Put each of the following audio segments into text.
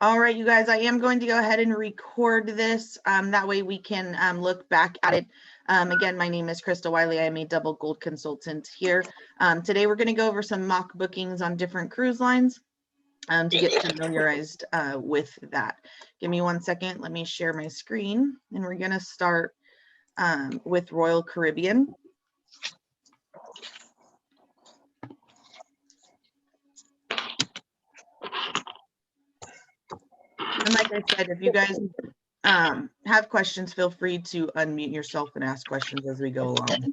All right, you guys, I am going to go ahead and record this. That way we can look back at it. Again, my name is Crista Wylie. I am a double gold consultant here. Today, we're going to go over some mock bookings on different cruise lines to get familiarized with that. Give me 1 second. Let me share my screen, and we're going to start with Royal Caribbean. And like I said, if you guys have questions, feel free to unmute yourself and ask questions as we go along.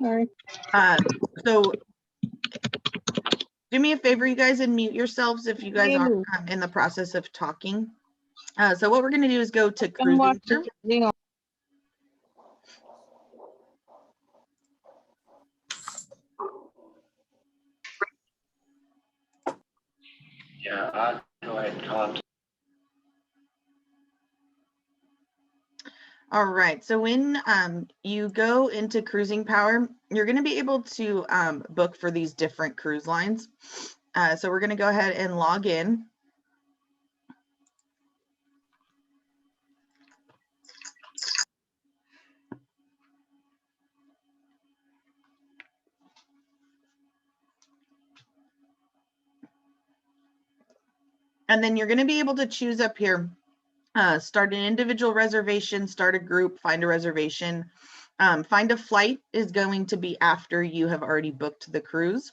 All right. So do me a favor, you guys, and mute yourselves if you guys are in the process of talking. So what we're going to do is go to cruising. Yeah, I'll go ahead and contact. All right, so when you go into Cruising Power, you're going to be able to book for these different cruise lines. So we're going to go ahead and log in. And then you're going to be able to choose up here, start an individual reservation, start a group, find a reservation. Find a flight is going to be after you have already booked the cruise.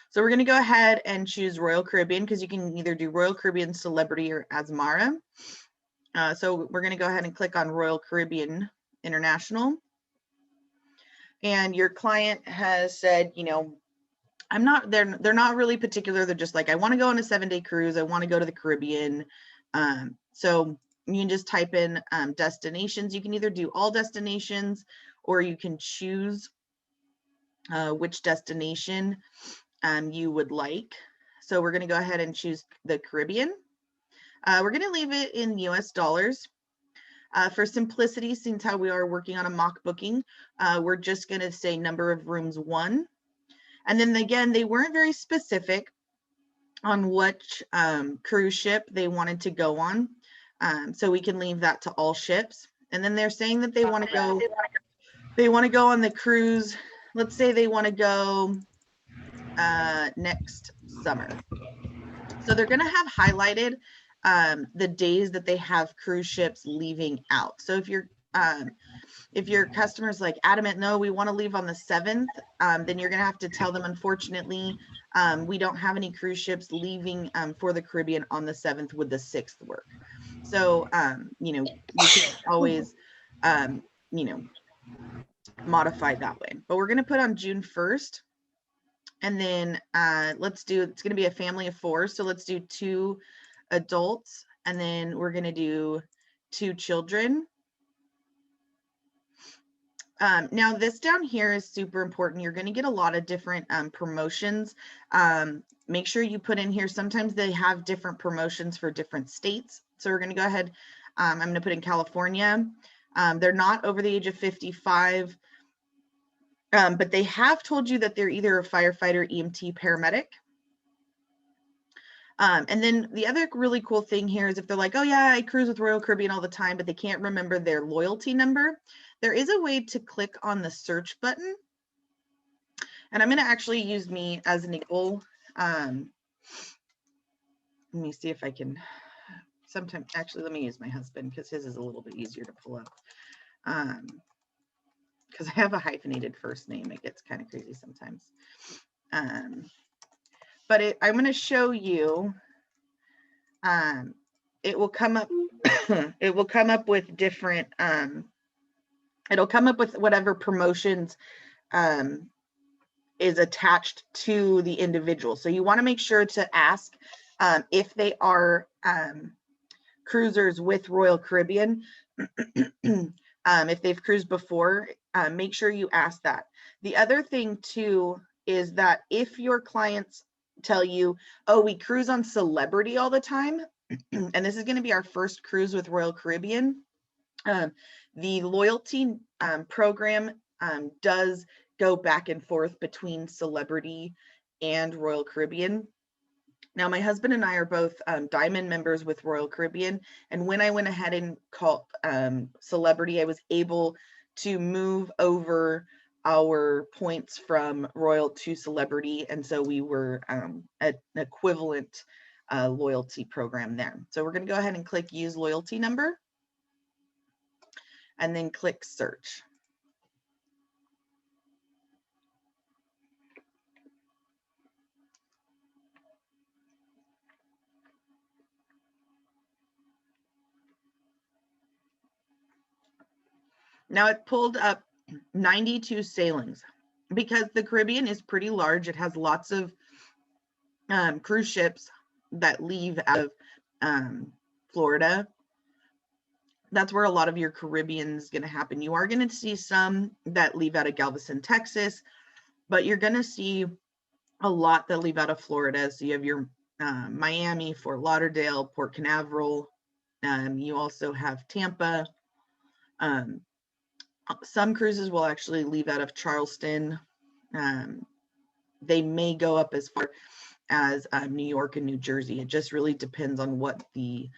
So we're going to go ahead and choose Royal Caribbean because you can either do Royal Caribbean Celebrity or Asmara. So we're going to go ahead and click on Royal Caribbean International. And your client has said, you know, they're not really particular. They're just like, I want to go on a 7-day cruise. I want to go to the Caribbean. So you can just type in destinations. You can either do all destinations or you can choose which destination you would like. So we're going to go ahead and choose the Caribbean. We're going to leave it in US dollars. For simplicity, since how we are working on a mock booking, we're just going to say number of rooms 1. And then again, they weren't very specific on which cruise ship they wanted to go on. So we can leave that to all ships. And then they're saying that they want to go on the cruise. Let's say they want to go next summer. So they're going to have highlighted the days that they have cruise ships leaving out. So if your customer's like adamant, no, we want to leave on the 7th, then you're going to have to tell them, unfortunately, we don't have any cruise ships leaving for the Caribbean on the 7th. Would the 6th work? So, you know, you can always, you know, modify that way. But we're going to put on June 1st. And then it's going to be a family of 4. So let's do 2 adults. And then we're going to do 2 children. Now this down here is super important. You're going to get a lot of different promotions. Make sure you put in here, sometimes they have different promotions for different states. So we're going to go ahead. I'm going to put in California. They're not over the age of 55, but they have told you that they're either a firefighter, EMT, paramedic. And then the other really cool thing here is if they're like, oh yeah, I cruise with Royal Caribbean all the time, but they can't remember their loyalty number. There is a way to click on the search button. And I'm going to actually use me as an example. Let me see if I can actually, let me use my husband because his is a little bit easier to pull up. Because I have a hyphenated first name. It gets kind of crazy sometimes. But I'm going to show you, it will come up, it will come up with different, it'll come up with whatever promotions is attached to the individual. So you want to make sure to ask if they are cruisers with Royal Caribbean. If they've cruised before, make sure you ask that. The other thing too is that if your clients tell you, oh, we cruise on Celebrity all the time, And this is going to be our first cruise with Royal Caribbean. The loyalty program does go back and forth between Celebrity and Royal Caribbean. Now, my husband and I are both Diamond members with Royal Caribbean, and when I went ahead and called Celebrity, I was able to move over our points from Royal to Celebrity, and so we were an equivalent loyalty program there. So we're going to go ahead and click Use Loyalty Number, and then click Search. Now it pulled up 92 sailings. Because the Caribbean is pretty large, it has lots of cruise ships that leave out of Florida. That's where a lot of your Caribbean is going to happen. You are going to see some that leave out of Galveston, Texas, but you're going to see a lot that leave out of Florida. So you have your Miami, Fort Lauderdale, Port Canaveral. You also have Tampa. Some cruises will actually leave out of Charleston. They may go up as far as New York and New Jersey. It just really depends on what the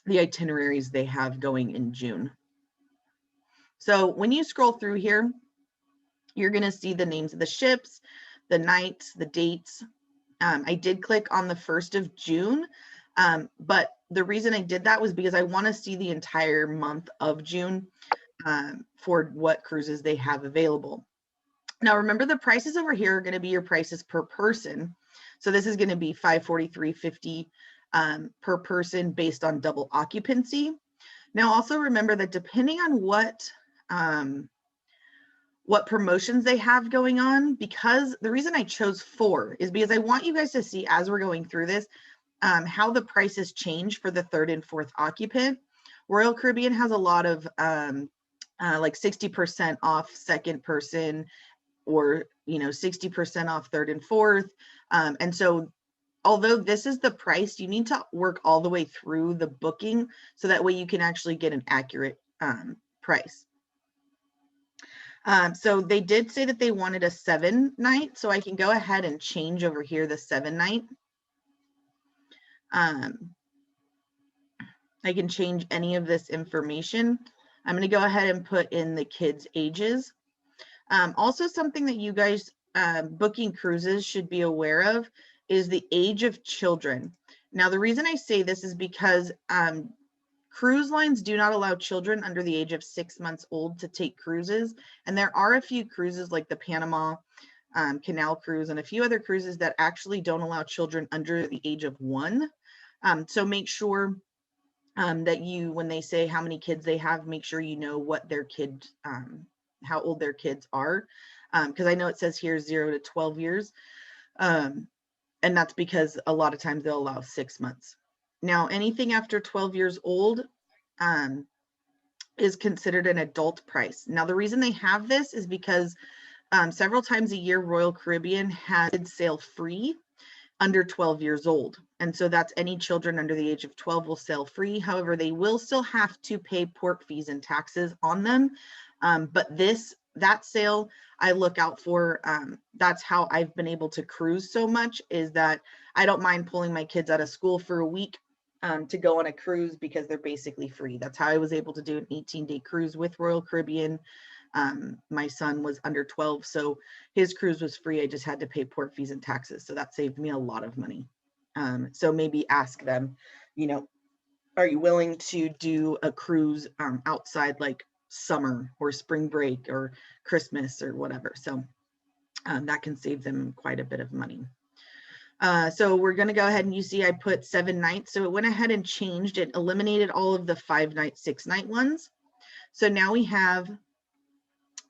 itineraries they have going in June. So when you scroll through here, you're going to see the names of the ships, the nights, the dates. I did click on the 1st of June, but the reason I did that was because I want to see the entire month of June for what cruises they have available. Now, remember, the prices over here are going to be your prices per person. So this is going to be $543.50 per person based on double occupancy. Now, also remember that depending on what promotions they have going on, because the reason I chose 4 is because I want you guys to see, as we're going through this, how the prices change for the 3rd and 4th occupant. Royal Caribbean has a lot of like 60% off 2nd person, or 60% off 3rd and 4th. And so although this is the price, you need to work all the way through the booking so that way you can actually get an accurate price. So they did say that they wanted a 7-night, so I can go ahead and change over here the 7-night. I can change any of this information. I'm going to go ahead and put in the kids' ages. Also, something that you guys booking cruises should be aware of is the age of children. Now, the reason I say this is because cruise lines do not allow children under the age of 6 months old to take cruises. And there are a few cruises like the Panama Canal Cruise and a few other cruises that actually don't allow children under the age of 1. So make sure that you, when they say how many kids they have, make sure you know what their kid, how old their kids are. Because I know it says here 0 to 12 years. And that's because a lot of times they'll allow 6 months. Now, anything after 12 years old is considered an adult price. Now, the reason they have this is because several times a year, Royal Caribbean has sail free under 12 years old. And so that's any children under the age of 12 will sail free. However, they will still have to pay port fees and taxes on them. But that sale I look out for. That's how I've been able to cruise so much, is that I don't mind pulling my kids out of school for a week to go on a cruise because they're basically free. That's how I was able to do an 18-day cruise with Royal Caribbean. My son was under 12, so his cruise was free. I just had to pay port fees and taxes. So that saved me a lot of money. So maybe ask them, are you willing to do a cruise outside like summer or spring break or Christmas or whatever? So that can save them quite a bit of money. So we're going to go ahead and you see I put 7 nights. So it went ahead and changed. It eliminated all of the 5-night, 6-night ones. So now we have,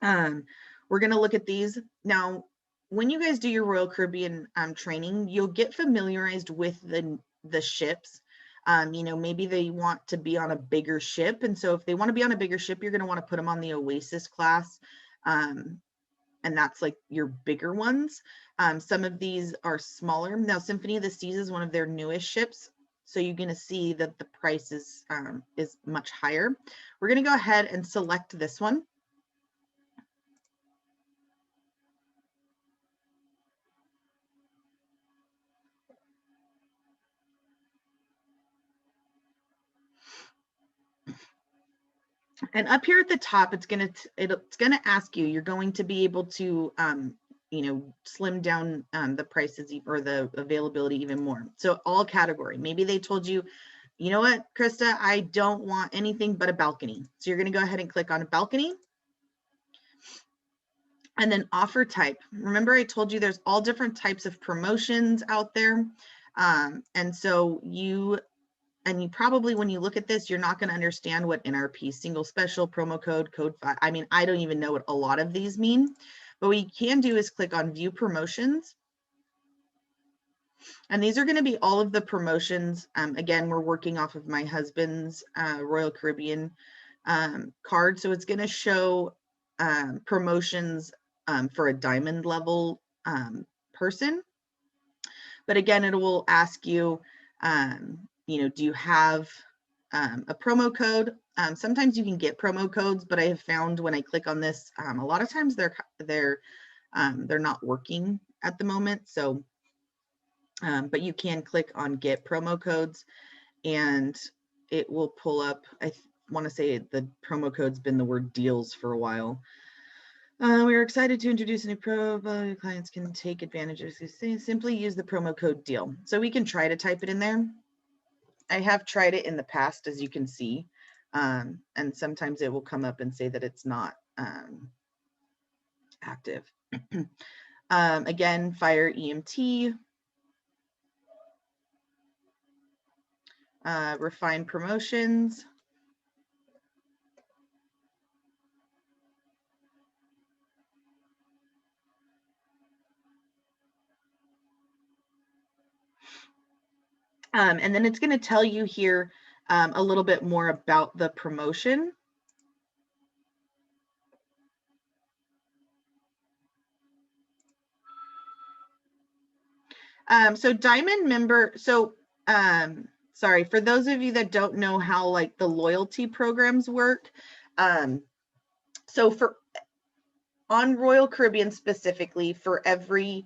we're going to look at these. Now, when you guys do your Royal Caribbean training, you'll get familiarized with the ships. Maybe they want to be on a bigger ship. And so if they want to be on a bigger ship, you're going to want to put them on the Oasis class. And that's like your bigger ones. Some of these are smaller. Now, Symphony of the Seas is one of their newest ships. So you're going to see that the price is much higher. We're going to go ahead and select this one. And up here at the top, it's going to ask you, you're going to be able to, you know, slim down the prices or the availability even more. So all category, maybe they told you, you know what, Krista, I don't want anything but a balcony. So you're going to go ahead and click on a balcony. And then offer type. Remember, I told you there's all different types of promotions out there. And so you probably, when you look at this, you're not going to understand what NRP, single special, promo code, code 5. I mean, I don't even know what a lot of these mean. But what you can do is click on view promotions. And these are going to be all of the promotions. Again, we're working off of my husband's Royal Caribbean card. So it's going to show promotions for a diamond level person. But again, it will ask you, you know, do you have a promo code? Sometimes you can get promo codes, but I have found when I click on this, a lot of times they're not working at the moment. So, but you can click on get promo codes, and it will pull up. I want to say the promo code's been the word deals for a while. We are excited to introduce a new promo. Clients can take advantage of this. Simply use the promo code deal. So we can try to type it in there. I have tried it in the past, as you can see, and sometimes it will come up and say that it's not active. Again, fire EMT, refine promotions. And then it's going to tell you here a little bit more about the promotion. So diamond member, so sorry, for those of you that don't know how like the loyalty programs work, so for on Royal Caribbean specifically, for every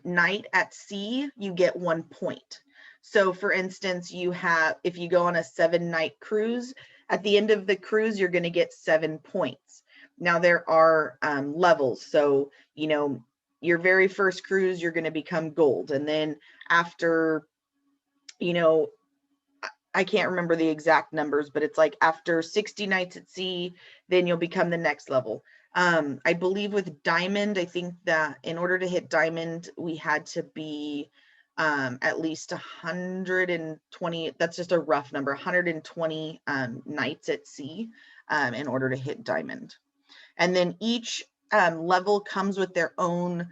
night at sea, you get 1 point. So for instance, you have, if you go on a 7-night cruise, at the end of the cruise, you're going to get 7 points. Now there are levels. So, you know, your very first cruise, you're going to become gold. And then after, you know, I can't remember the exact numbers, but it's like after 60 nights at sea, then you'll become the next level. I believe with diamond, I think that in order to hit diamond, we had to be at least 120, that's just a rough number, 120 nights at sea in order to hit diamond. And then each level comes with their own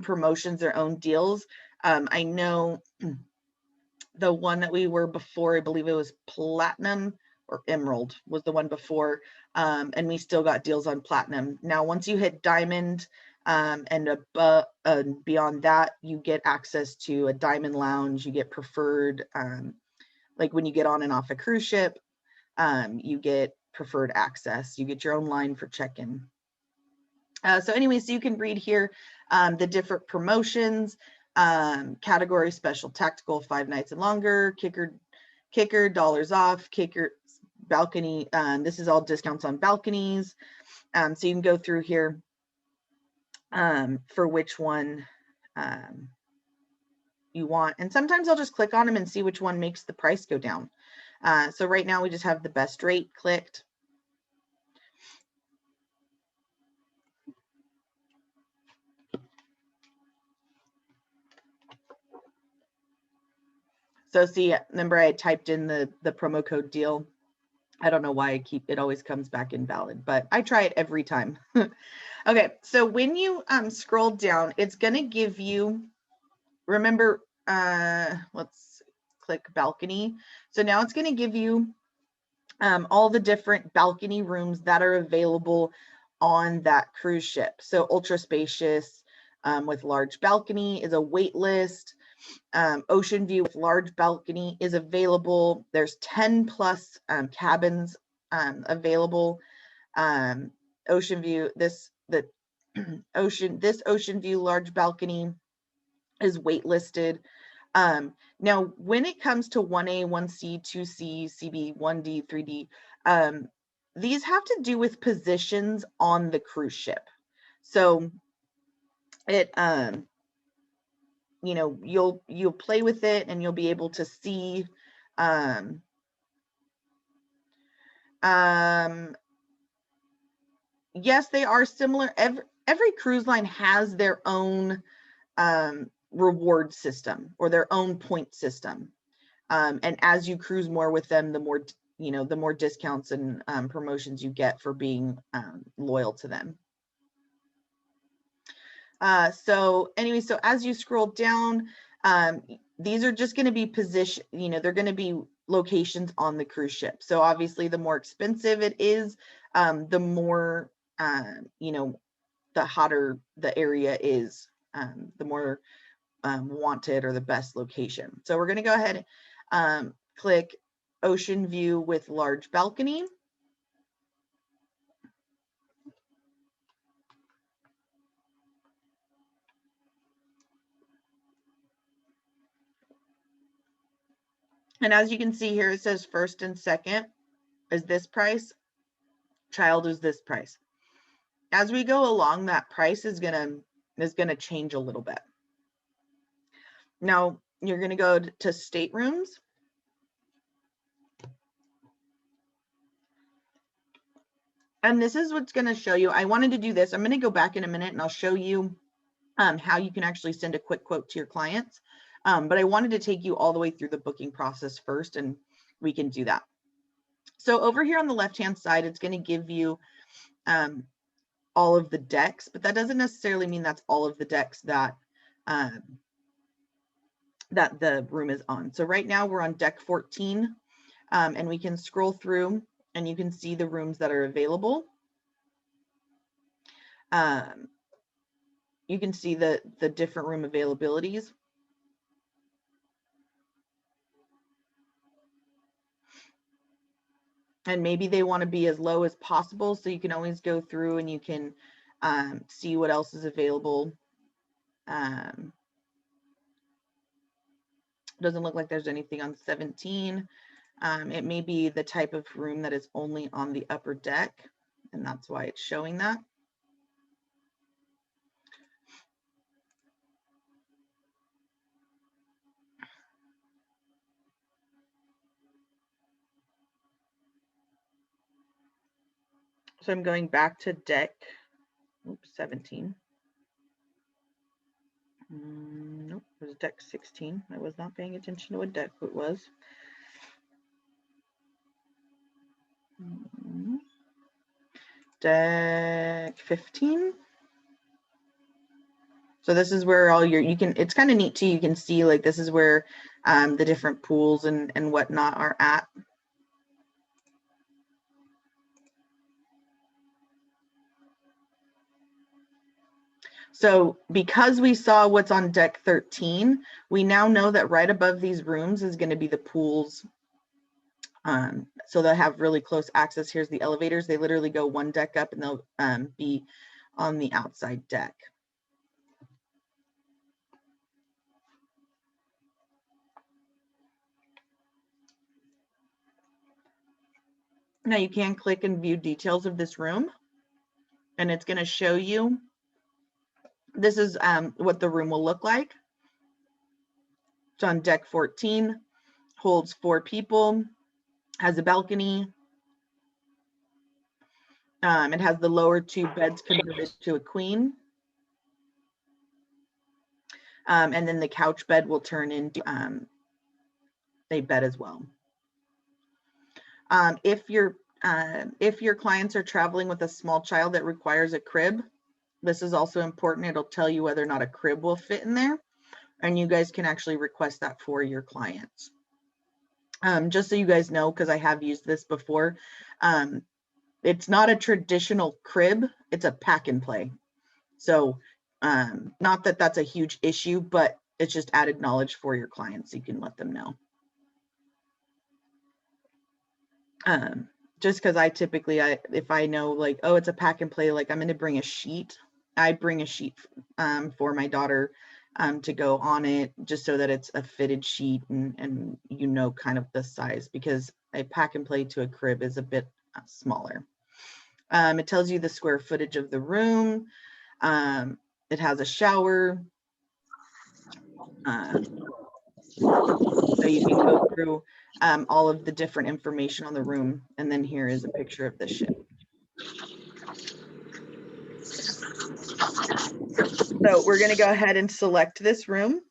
promotions, their own deals. I know the one that we were before, I believe it was platinum or emerald was the one before, and we still got deals on platinum. Now, once you hit diamond and above, beyond that, you get access to a diamond lounge. You get preferred, like when you get on and off a cruise ship, you get preferred access. You get your own line for check-in. So anyways, so you can read here the different promotions. Category special, tactical, 5 nights and longer, kicker, dollars off, kicker, balcony. This is all discounts on balconies. So you can go through here for which one you want. And sometimes I'll just click on them and see which one makes the price go down. So right now we just have the best rate clicked. So see, remember I typed in the promo code deal. I don't know why it always comes back invalid, but I try it every time. Okay, so when you scroll down, it's going to give you, remember, let's click balcony. So now it's going to give you all the different balcony rooms that are available on that cruise ship. So ultra spacious with large balcony is a wait list. Ocean view with large balcony is available. There's 10 plus cabins available. Ocean view, this ocean view large balcony is waitlisted. Now, when it comes to 1A, 1C, 2C, CB, 1D, 3D, these have to do with positions on the cruise ship. So it, you know, you'll play with it and you'll be able to see, yes, they are similar. Every cruise line has their own reward system or their own point system. And as you cruise more with them, the more, you know, the more discounts and promotions you get for being loyal to them. So anyway, so as you scroll down, these are just going to be position, you know, they're going to be locations on the cruise ship. So obviously the more expensive it is, the more, you know, the hotter the area is, the more wanted or the best location. So we're going to go ahead and click ocean view with large balcony. And as you can see here, it says first and second is this price, child is this price. As we go along, that price is gonna change a little bit. Now you're gonna go to staterooms. And this is what's gonna show you. I wanted to do this. I'm gonna go back in a minute and I'll show you how you can actually send a quick quote to your clients. But I wanted to take you all the way through the booking process first, and we can do that. So over here on the left-hand side, it's going to give you all of the decks, but that doesn't necessarily mean that's all of the decks that that the room is on. So right now we're on deck 14, and we can scroll through and you can see the rooms that are available. You can see the different room availabilities. And maybe they want to be as low as possible, so you can always go through and you can see what else is available. Doesn't look like there's anything on 17. It may be the type of room that is only on the upper deck, and that's why it's showing that. So I'm going back to deck 17. Nope, it was deck 16. I was not paying attention to what deck it was. Deck 15. So this is where all your, it's kind of neat too. You can see like this is where the different pools and whatnot are at. So because we saw what's on deck 13, we now know that right above these rooms is going to be the pools. So they'll have really close access. Here's the elevators. They literally go one deck up and they'll be on the outside deck. Now you can click and view details of this room, and it's going to show you. This is what the room will look like. It's on deck 14, holds 4 people, has a balcony. It has the lower 2 beds converted to a queen. And then the couch bed will turn into a bed as well. If your clients are traveling with a small child that requires a crib, this is also important. It'll tell you whether or not a crib will fit in there, and you guys can actually request that for your clients. Just so you guys know, because I have used this before, it's not a traditional crib, it's a pack and play. So not that that's a huge issue, but It's just added knowledge for your clients. So you can let them know. Just because I typically, if I know like, oh, it's a pack and play, like I'm going to bring a sheet. I bring a sheet for my daughter to go on it, just so that it's a fitted sheet and you know kind of the size, because a pack and play to a crib is a bit smaller. It tells you the square footage of the room. It has a shower. So you can go through all of the different information on the room. And then here is a picture of the ship. So we're going to go ahead and select this room.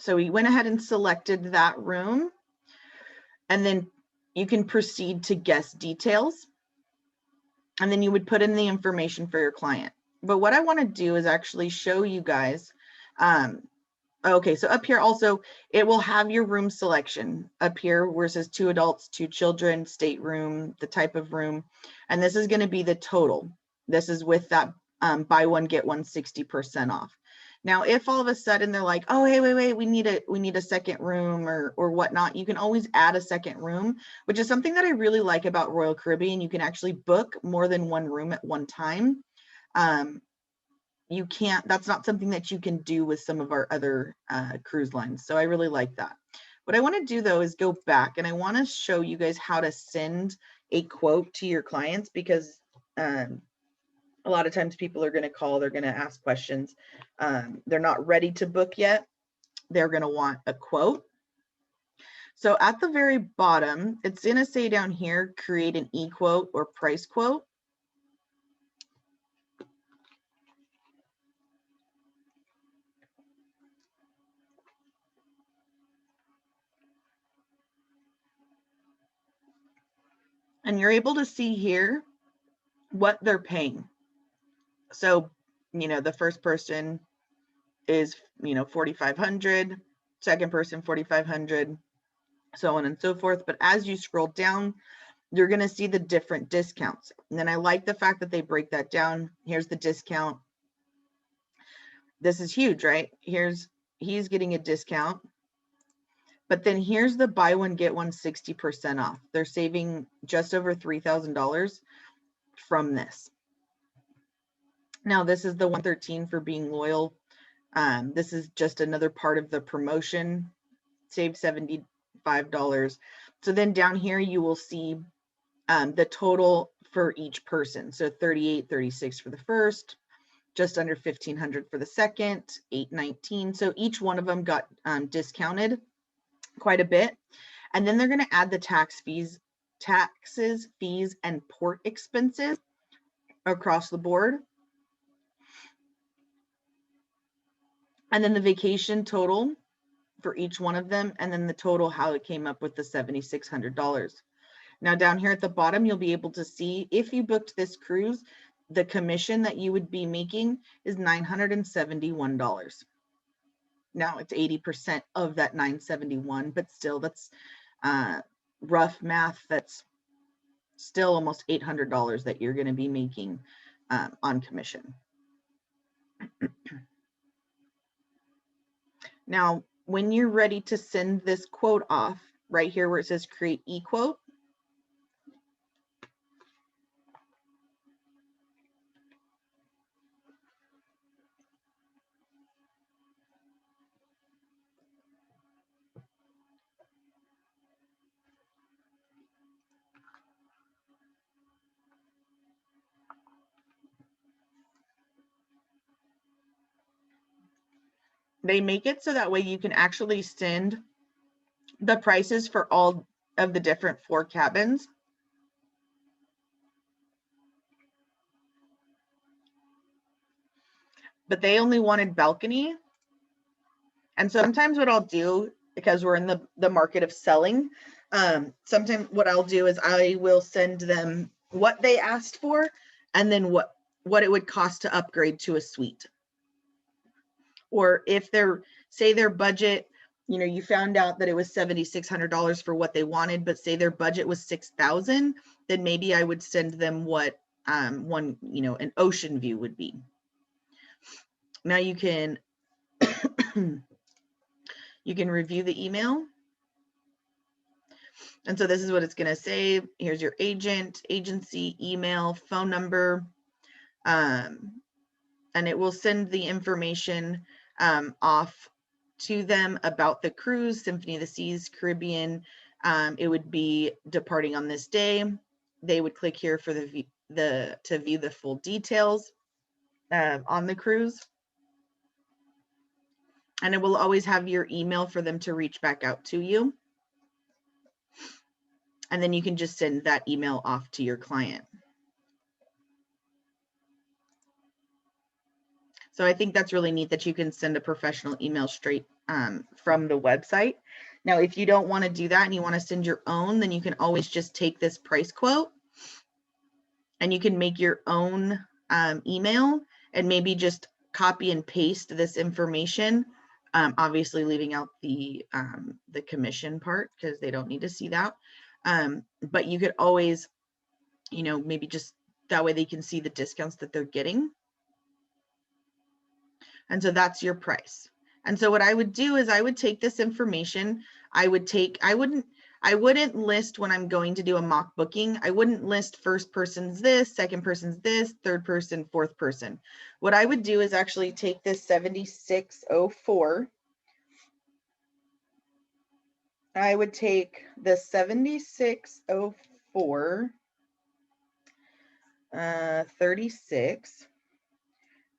So we went ahead and selected that room, and then you can proceed to guest details, and then you would put in the information for your client. But what I want to do is actually show you guys. Okay, so up here also, it will have your room selection up here where it says 2 adults, 2 children, stateroom, the type of room, and this is going to be the total. This is with that buy one get one 60% off. Now, if all of a sudden they're like, oh, hey, wait, we need a second room or whatnot, you can always add a second room, which is something that I really like about Royal Caribbean. You can actually book more than one room at one time. You can't, that's not something that you can do with some of our other cruise lines. So I really like that. What I want to do though is go back and I want to show you guys how to send a quote to your clients, because a lot of times people are going to call, they're going to ask questions. They're not ready to book yet. They're going to want a quote. So at the very bottom, it's going to say down here, create an e-quote or price quote. And you're able to see here what they're paying. So, the first person is, 4,500, second person, 4,500, so on and so forth. But as you scroll down, you're going to see the different discounts. And then I like the fact that they break that down. Here's the discount. This is huge, right? He's getting a discount. But then here's the buy one, get one 60% off. They're saving just over $3,000 from this. Now, this is the 113 for being loyal. This is just another part of the promotion. Save $75. So then down here, you will see the total for each person. So 38.36 for the first, just under 1,500 for the second, 819. So each one of them got discounted quite a bit. And then they're going to add the taxes, fees, and port expenses across the board. And then the vacation total for each one of them, and then the total, how it came up with the $7,600. Now down here at the bottom, you'll be able to see if you booked this cruise, the commission that you would be making is $971. Now it's 80% of that 971, but still that's rough math. That's still almost $800 that you're going to be making on commission. Now, when you're ready to send this quote off, right here where it says create e-quote, they make it so that way you can actually send the prices for all of the different 4 cabins. But they only wanted balcony. And sometimes what I'll do because we're in the market of selling. Sometimes what I'll do is I will send them what they asked for and then what it would cost to upgrade to a suite. Or if say their budget, you found out that it was $7,600 for what they wanted, but say their budget was $6,000, then maybe I would send them what an ocean view would be. Now you can you can review the email. And so this is what it's going to say. Here's your agent, agency, email, phone number, and it will send the information off to them about the cruise, Symphony of the Seas, Caribbean. It would be departing on this day. They would click here for to view the full details on the cruise. And it will always have your email for them to reach back out to you. And then you can just send that email off to your client. So I think that's really neat that you can send a professional email straight from the website. Now, if you don't want to do that and you want to send your own, then you can always just take this price quote and you can make your own email and maybe just copy and paste this information, obviously leaving out the commission part because they don't need to see that. But you could always, maybe just that way they can see the discounts that they're getting. And so that's your price. And so what I would do is I would take this information. I wouldn't list when I'm going to do a mock booking. I wouldn't list first person's this, second person's this, third person, fourth person. What I would do is actually take this 7604. I would take the 7604 36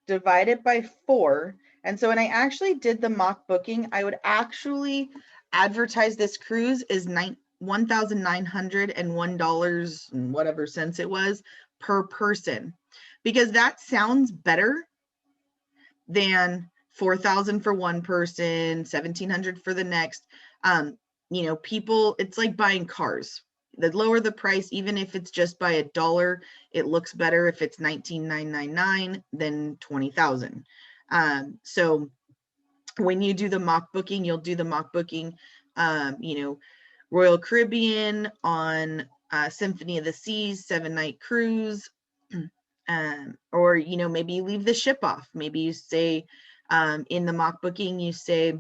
divided by 4. And so when I actually did the mock booking, I would actually advertise this cruise as $1,901 and whatever cents it was per person, because that sounds better than $4,000 for one person, $1,700 for the next. People, it's like buying cars. The lower the price, even if it's just by $1, it looks better if it's $19,999 than $20,000. So when you do the mock booking, you'll do the mock booking, Royal Caribbean on Symphony of the Seas 7-night cruise, or maybe you leave the ship off. Maybe you say in the mock booking, you say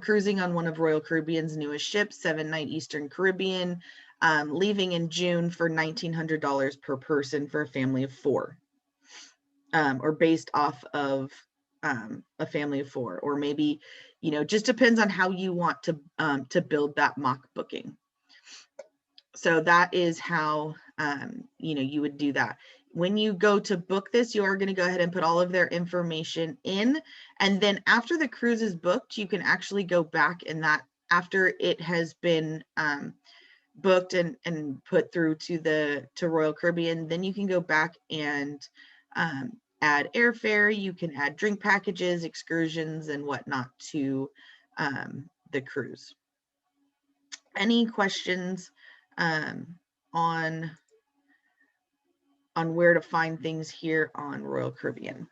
cruising on one of Royal Caribbean's newest ships, 7-night Eastern Caribbean, leaving in June for $1,900 per person for a family of 4, or based off of a family of 4, or maybe, just depends on how you want to build that mock booking. So that is how, you would do that. When you go to book this, you are going to go ahead and put all of their information in. And then after the cruise is booked, you can actually go back and that after it has been booked and put through to Royal Caribbean, then you can go back and add airfare. You can add drink packages, excursions, and whatnot to the cruise. Any questions on where to find things here on Royal Caribbean?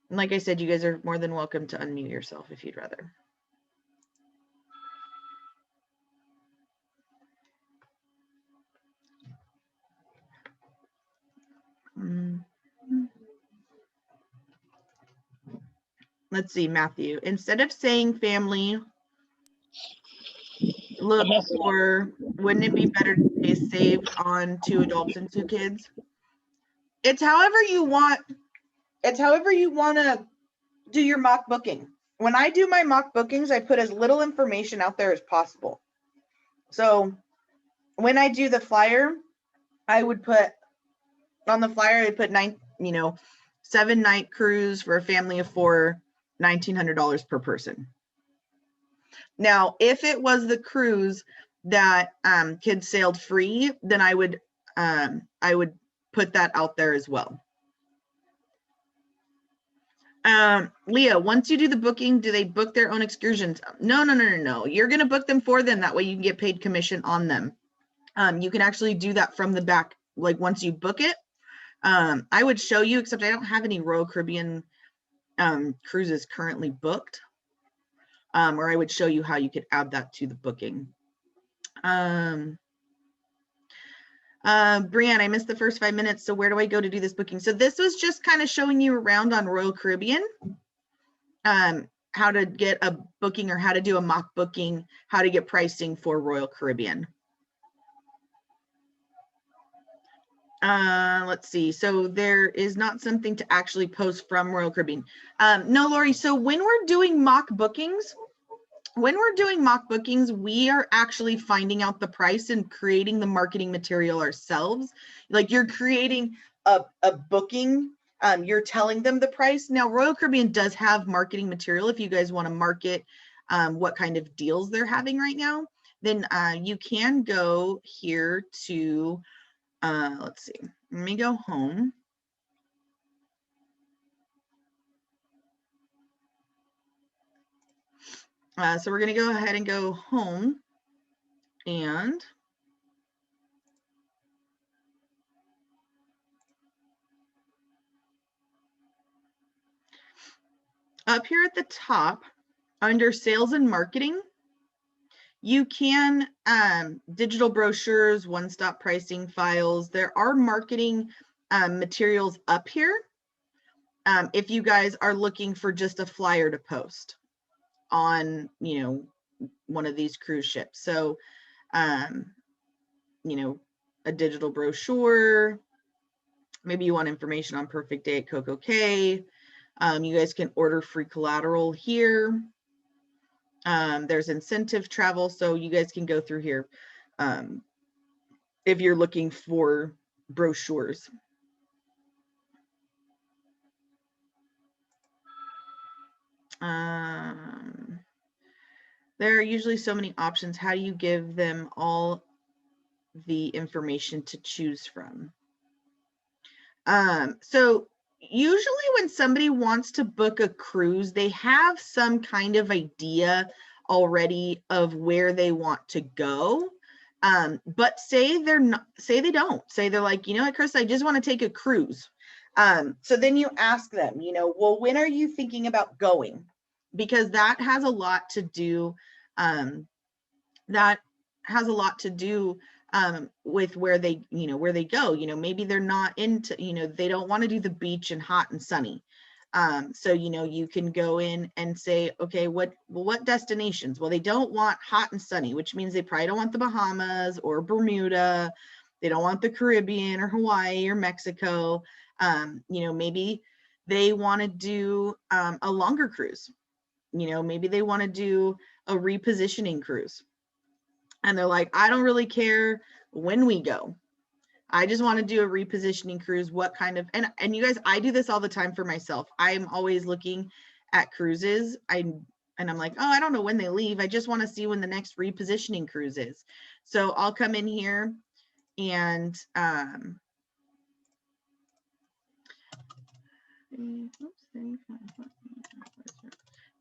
And like I said, you guys are more than welcome to unmute yourself if you'd rather. Let's see, Matthew. Instead of saying family, look for, wouldn't it be better to say saved on 2 adults and 2 kids? It's however you want. It's however you want to do your mock booking. When I do my mock bookings, I put as little information out there as possible. So when I do the flyer, I would put on the flyer, I put 7-night cruise for a family of 4, $1,900 per person. Now, if it was the cruise that kids sailed free, then I would put that out there as well. Leah, once you do the booking, do they book their own excursions? No. You're going to book them for them. That way you can get paid commission on them. You can actually do that from the back. Like once you book it, I would show you, except I don't have any Royal Caribbean cruises currently booked. Or I would show you how you could add that to the booking. Brianne, I missed the first 5 minutes. So where do I go to do this booking? So this was just kind of showing you around on Royal Caribbean, how to get a booking or how to do a mock booking, how to get pricing for Royal Caribbean. Let's see. So there is not something to actually post from Royal Caribbean. No, Lori. So when we're doing mock bookings, we are actually finding out the price and creating the marketing material ourselves. Like you're creating a booking, you're telling them the price. Now, Royal Caribbean does have marketing material. If you guys want to market what kind of deals they're having right now, then you can go here to, let's see, let me go home. So we're going to go ahead and go home, and up here at the top under sales and marketing, you can digital brochures, one-stop pricing files. There are marketing materials up here if you guys are looking for just a flyer to post on, you know, one of these cruise ships. So, you know, a digital brochure, maybe you want information on Perfect Day at Coco Cay. You guys can order free collateral here. There's incentive travel, so you guys can go through here if you're looking for brochures. There are usually so many options. How do you give them all the information to choose from? So usually when somebody wants to book a cruise, they have some kind of idea already of where they want to go. But say they're not, say they don't, say they're like, you know what, Chris, I just want to take a cruise. So then you ask them, you know, well, when are you thinking about going? Because that has a lot to do, with where they, you know, where they go. You know, maybe they're not into, you know, they don't want to do the beach and hot and sunny. So, you know, you can go in and say, okay, what destinations? Well, they don't want hot and sunny, which means they probably don't want the Bahamas or Bermuda. They don't want the Caribbean or Hawaii or Mexico. You know, maybe they want to do a longer cruise. You know, maybe they want to do a repositioning cruise. And they're like, I don't really care when we go. I just want to do a repositioning cruise. What kind of, and you guys, I do this all the time for myself. I'm always looking at cruises. I'm like, oh, I don't know when they leave. I just want to see when the next repositioning cruise is. So I'll come in here and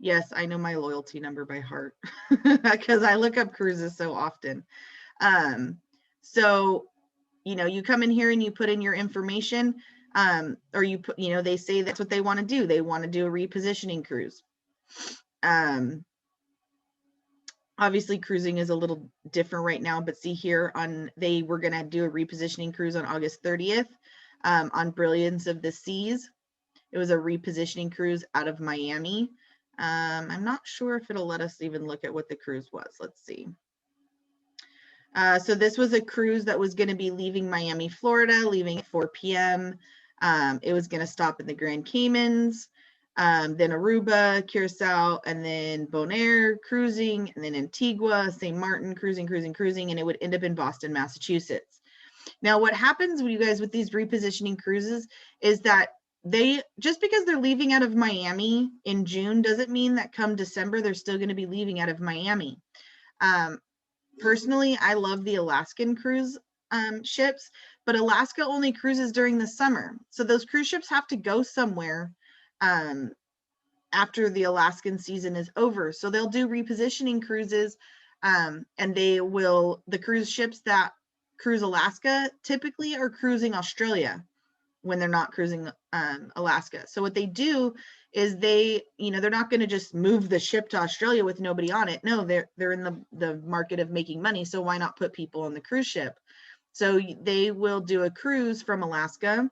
yes, I know my loyalty number by heart because I look up cruises so often. So, you know, you come in here and you put in your information, or you put, you know, they say that's what they want to do. They want to do a repositioning cruise. Obviously cruising is a little different right now, but see here on, they were going to do a repositioning cruise on August 30th on Brilliance of the Seas. It was a repositioning cruise out of Miami. I'm not sure if it'll let us even look at what the cruise was. Let's see. So this was a cruise that was going to be leaving Miami, Florida, leaving at 4 p.m. It was going to stop in the Grand Caymans, then Aruba, Curacao, and then Bonaire cruising, and then Antigua, St. Martin cruising, and it would end up in Boston, Massachusetts. Now, what happens with you guys with these repositioning cruises is that they, just because they're leaving out of Miami in June doesn't mean that come December they're still going to be leaving out of Miami. Personally, I love the Alaskan cruise ships, but Alaska only cruises during the summer. So those cruise ships have to go somewhere after the Alaskan season is over. So they'll do repositioning cruises, and the cruise ships that cruise Alaska typically are cruising Australia when they're not cruising Alaska. So what they do is they're not going to just move the ship to Australia with nobody on it. No, they're in the market of making money. So why not put people on the cruise ship? So they will do a cruise from Alaska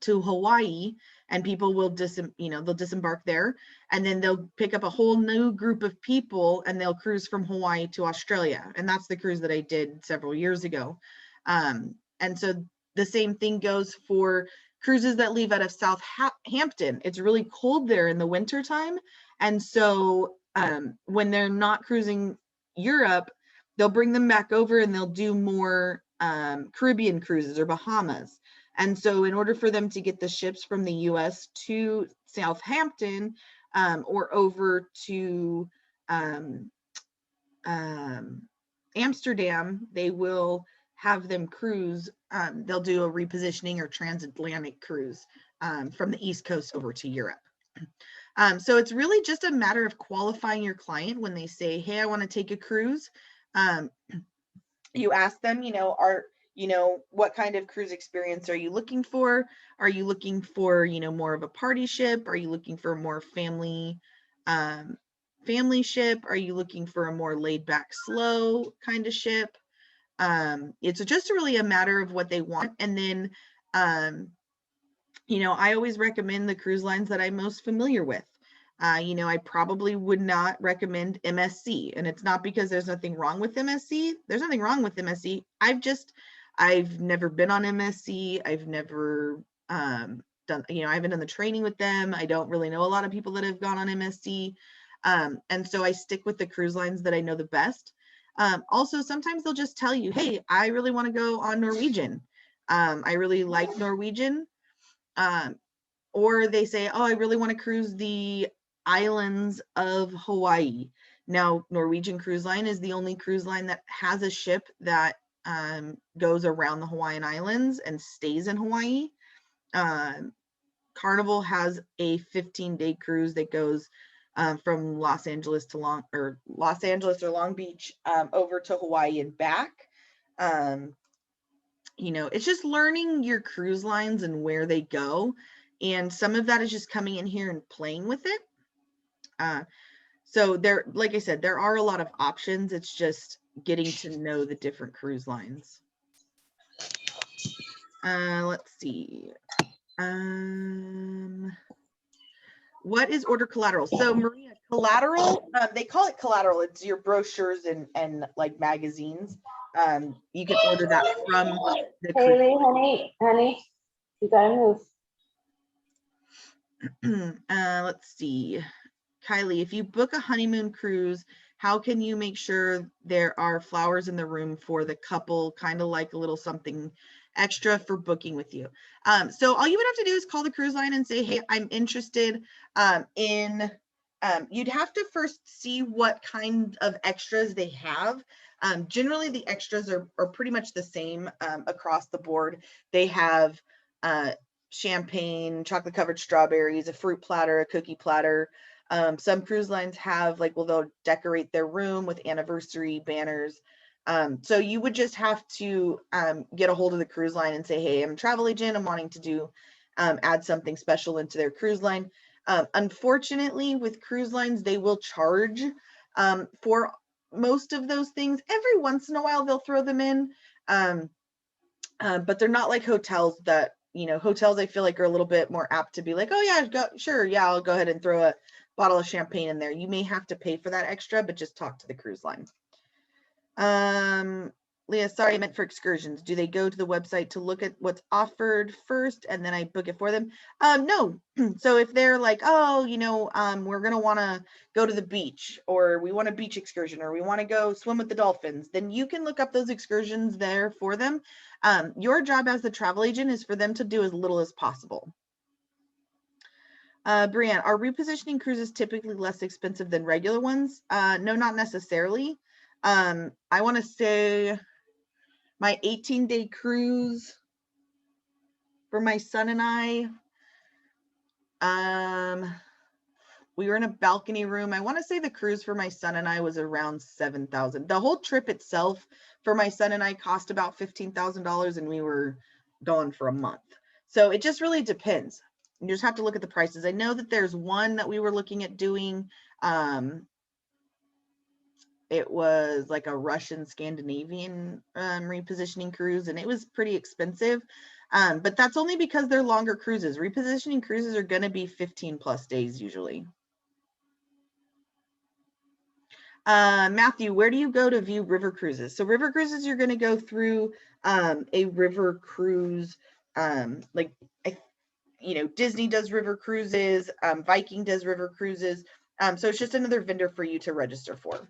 to Hawaii, and people will they'll disembark there, and then they'll pick up a whole new group of people and they'll cruise from Hawaii to Australia. And that's the cruise that I did several years ago. And so the same thing goes for cruises that leave out of Southampton. It's really cold there in the winter time. And so when they're not cruising Europe, they'll bring them back over and they'll do more Caribbean cruises or Bahamas. And so in order for them to get the ships from the US to Southampton or over to Amsterdam, they will have them cruise. They'll do a repositioning or transatlantic cruise from the East Coast over to Europe. So it's really just a matter of qualifying your client when they say, hey, I want to take a cruise. You ask them, what kind of cruise experience are you looking for? Are you looking for, more of a party ship? Are you looking for more family ship? Are you looking for a more laid back, slow kind of ship? It's just really a matter of what they want. And then, I always recommend the cruise lines that I'm most familiar with. I probably would not recommend MSC, and it's not because there's nothing wrong with MSC. There's nothing wrong with MSC. I've never been on MSC. I've never done, I haven't done the training with them. I don't really know a lot of people that have gone on MSC. And so I stick with the cruise lines that I know the best. Also, sometimes they'll just tell you, hey, I really want to go on Norwegian. I really like Norwegian. Or they say, oh, I really want to cruise the islands of Hawaii. Now, Norwegian Cruise Line is the only cruise line that has a ship that goes around the Hawaiian Islands and stays in Hawaii. Carnival has a 15-day cruise that goes from Los Angeles or Long Beach over to Hawaii and back. It's just learning your cruise lines and where they go. And some of that is just coming in here and playing with it. So there, like I said, there are a lot of options. It's just getting to know the different cruise lines. Let's see. What is order collateral? So Maria, collateral, they call it collateral. It's your brochures and like magazines. You can order that from the Haley, honey, you gotta move. Let's see. Kylie, if you book a honeymoon cruise, how can you make sure there are flowers in the room for the couple, kind of like a little something extra for booking with you? So all you would have to do is call the cruise line and say, hey, I'm interested you'd have to first see what kind of extras they have. Generally, the extras are pretty much the same across the board. They have champagne, chocolate covered strawberries, a fruit platter, a cookie platter. Some cruise lines have they'll decorate their room with anniversary banners. So you would just have to get a hold of the cruise line and say, hey, I'm a travel agent. I'm wanting to do add something special into their cruise line. Unfortunately, with cruise lines, they will charge for most of those things. Every once in a while, they'll throw them in, but they're not like hotels that, hotels I feel like are a little bit more apt to be like, oh yeah, sure, yeah, I'll go ahead and throw a bottle of champagne in there. You may have to pay for that extra, but just talk to the cruise line. Leah, sorry, I meant for excursions. Do they go to the website to look at what's offered first and then I book it for them? No. So if they're like, oh, we're going to want to go to the beach, or we want a beach excursion, or we want to go swim with the dolphins, then you can look up those excursions there for them. Your job as the travel agent is for them to do as little as possible. Brianne, are repositioning cruises typically less expensive than regular ones? No, not necessarily. I want to say my 18-day cruise for my son and I We were in a balcony room. I want to say the cruise for my son and I was around $7,000. The whole trip itself for my son and I cost about $15,000, and we were gone for a month. So it just really depends. You just have to look at the prices. I know that there's one that we were looking at doing. It was like a Russian Scandinavian repositioning cruise, and it was pretty expensive. But that's only because they're longer cruises. Repositioning cruises are going to be 15 plus days usually. Matthew, where do you go to view river cruises? So river cruises, you're going to go through a river cruise, like, Disney does river cruises, Viking does river cruises. So it's just another vendor for you to register for.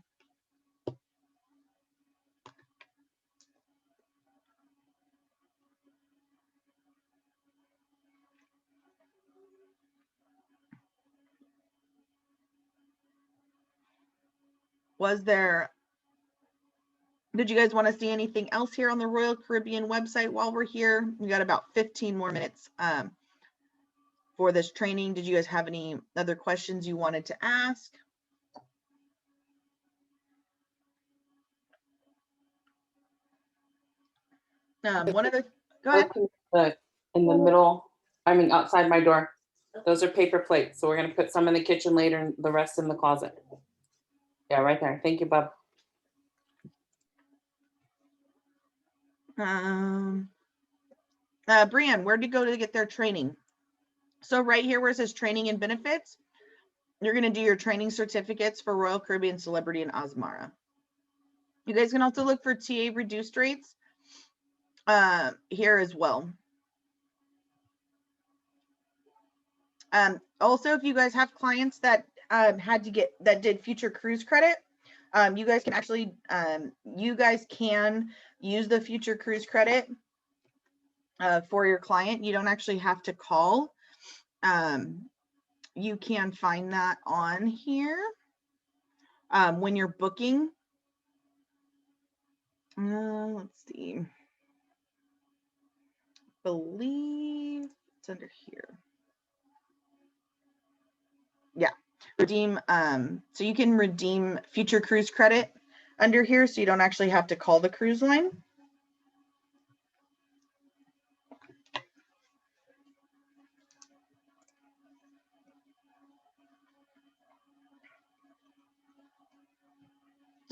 Did you guys want to see anything else here on the Royal Caribbean website while we're here? We got about 15 more minutes for this training. Did you guys have any other questions you wanted to ask? One of the, go ahead. In the middle, outside my door. Those are paper plates. So we're going to put some in the kitchen later and the rest in the closet. Yeah, right there. Thank you, Bob. Brianne, where to go to get their training? So right here where it says training and benefits, you're going to do your training certificates for Royal Caribbean, Celebrity, and Asmara. You guys can also look for TA reduced rates here as well. Also, if you guys have clients that did future cruise credit, you guys can actually use the future cruise credit for your client. You don't actually have to call. You can find that on here when you're booking. Let's see. I believe it's under here. Yeah, redeem. So you can redeem future cruise credit under here, so you don't actually have to call the cruise line.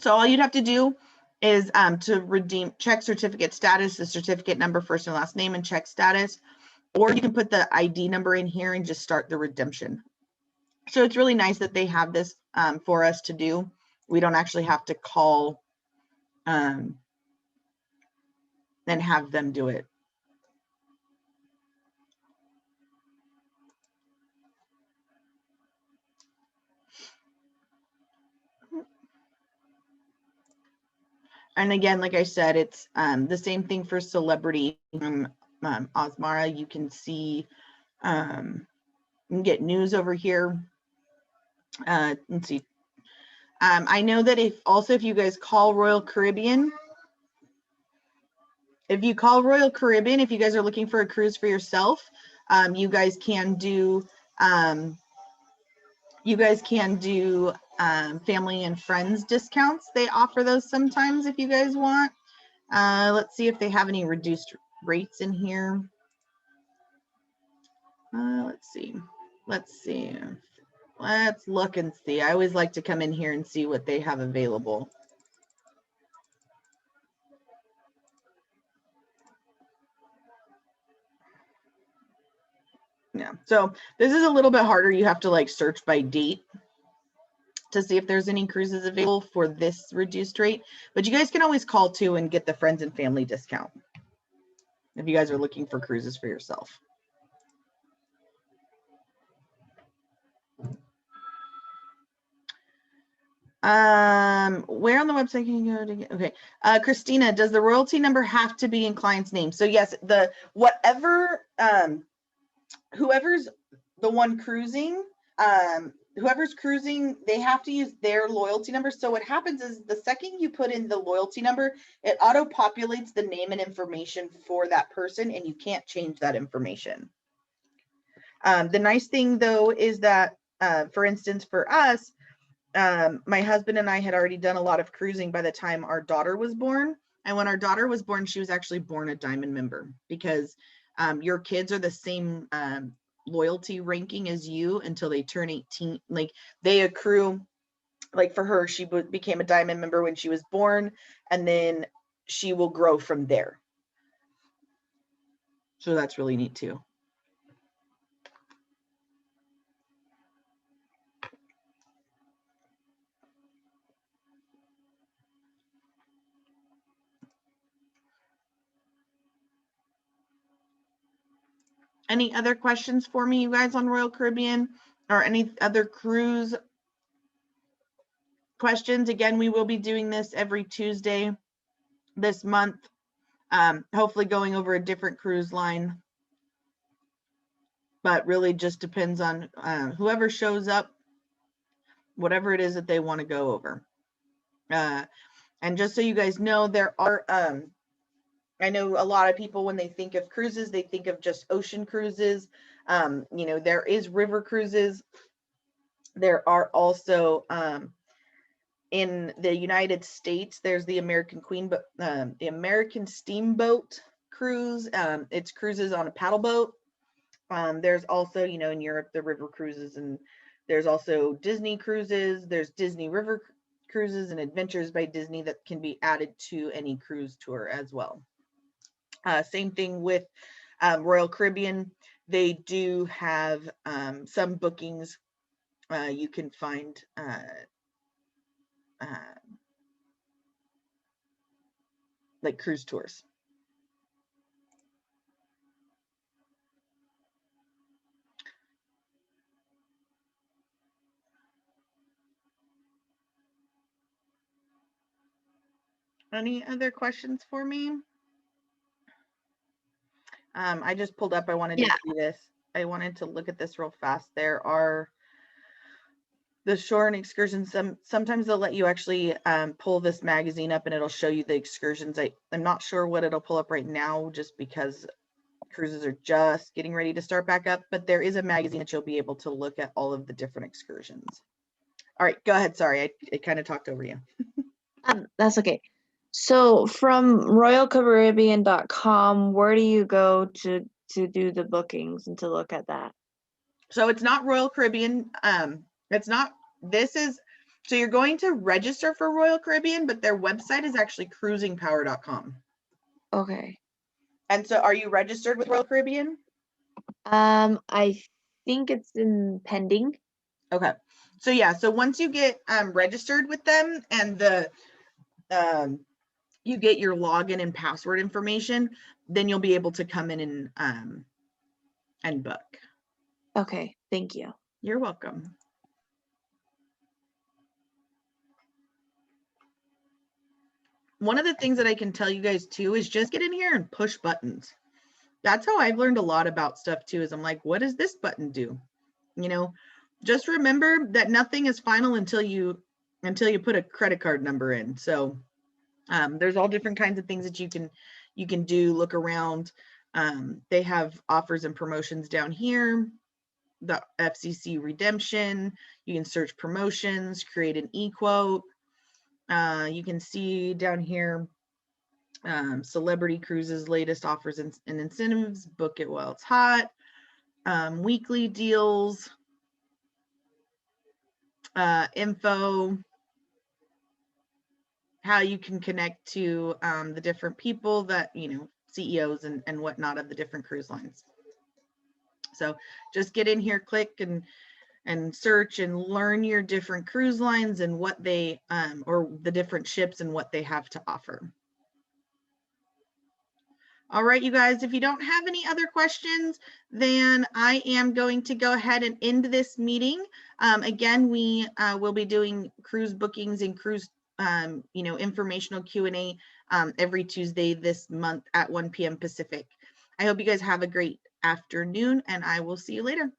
So all you'd have to do is to redeem, check certificate status, the certificate number, first and last name, and check status, or you can put the ID number in here and just start the redemption. So it's really nice that they have this for us to do. We don't actually have to call and have them do it. And again, like I said, it's the same thing for Celebrity. Asmara, you can see, you can get news over here. Let's see. I know that if you guys call Royal Caribbean, if you guys are looking for a cruise for yourself, you guys can do family and friends discounts. They offer those sometimes if you guys want. Let's see if they have any reduced rates in here. Let's see. Let's look and see. I always like to come in here and see what they have available. Yeah, so this is a little bit harder. You have to like search by date to see if there's any cruises available for this reduced rate, but you guys can always call too and get the friends and family discount if you guys are looking for cruises for yourself. Where on the website can you go to get, okay. Christina, does the royalty number have to be in client's name? So yes, whoever's the one cruising, whoever's cruising, they have to use their loyalty number. So what happens is the second you put in the loyalty number, it auto populates the name and information for that person, and you can't change that information. The nice thing though is that for instance, for us, my husband and I had already done a lot of cruising by the time our daughter was born. And when our daughter was born, she was actually born a diamond member, because your kids are the same loyalty ranking as you until they turn 18. Like they accrue, like for her, she became a diamond member when she was born, and then she will grow from there. So that's really neat too. Any other questions for me, you guys, on Royal Caribbean or any other cruise questions? Again, we will be doing this every Tuesday this month, hopefully going over a different cruise line, but really just depends on whoever shows up, whatever it is that they want to go over. And just so you guys know, there are, I know a lot of people, when they think of cruises, they think of just ocean cruises. You know, there is river cruises. There are also, in the United States, there's the American Queen, but the American Steamboat Cruise. It's cruises on a paddle boat. There's also, you know, in Europe, the river cruises, and there's also Disney cruises. There's Disney River Cruises and Adventures by Disney that can be added to any cruise tour as well. Same thing with Royal Caribbean. They do have some bookings. You can find like cruise tours. Any other questions for me? I just pulled up, I wanted to see this. I wanted to look at this real fast. There are the shore and excursions. Sometimes they'll let you actually pull this magazine up and it'll show you the excursions. I'm not sure what it'll pull up right now, just because cruises are just getting ready to start back up, but there is a magazine that you'll be able to look at all of the different excursions. All right, go ahead. Sorry, I kind of talked over you. That's okay. So from royalcaribbean.com, where do you go to do the bookings and to look at that? So it's not Royal Caribbean. It's not, so you're going to register for Royal Caribbean, but their website is actually cruisingpower.com. Okay. And so are you registered with Royal Caribbean? I think it's in pending. Okay. So yeah, so once you get registered with them and you get your login and password information, then you'll be able to come in and book. Okay, thank you. You're welcome. One of the things that I can tell you guys too is just get in here and push buttons. That's how I've learned a lot about stuff too, is I'm like, what does this button do? You know, just remember that nothing is final until you put a credit card number in. So there's all different kinds of things that you can do, look around. They have offers and promotions down here, the FCC redemption. You can search promotions, create an e-quote. You can see down here, Celebrity Cruises latest offers and incentives, book it while it's hot, weekly deals, info, how you can connect to the different people that, you know, CEOs and whatnot of the different cruise lines. So just get in here, click and search and learn your different cruise lines and what they, or the different ships and what they have to offer. All right, you guys, if you don't have any other questions, then I am going to go ahead and end this meeting. Again, we will be doing cruise bookings and cruise, you know, informational Q&A every Tuesday this month at 1 p.m. Pacific. I hope you guys have a great afternoon, and I will see you later.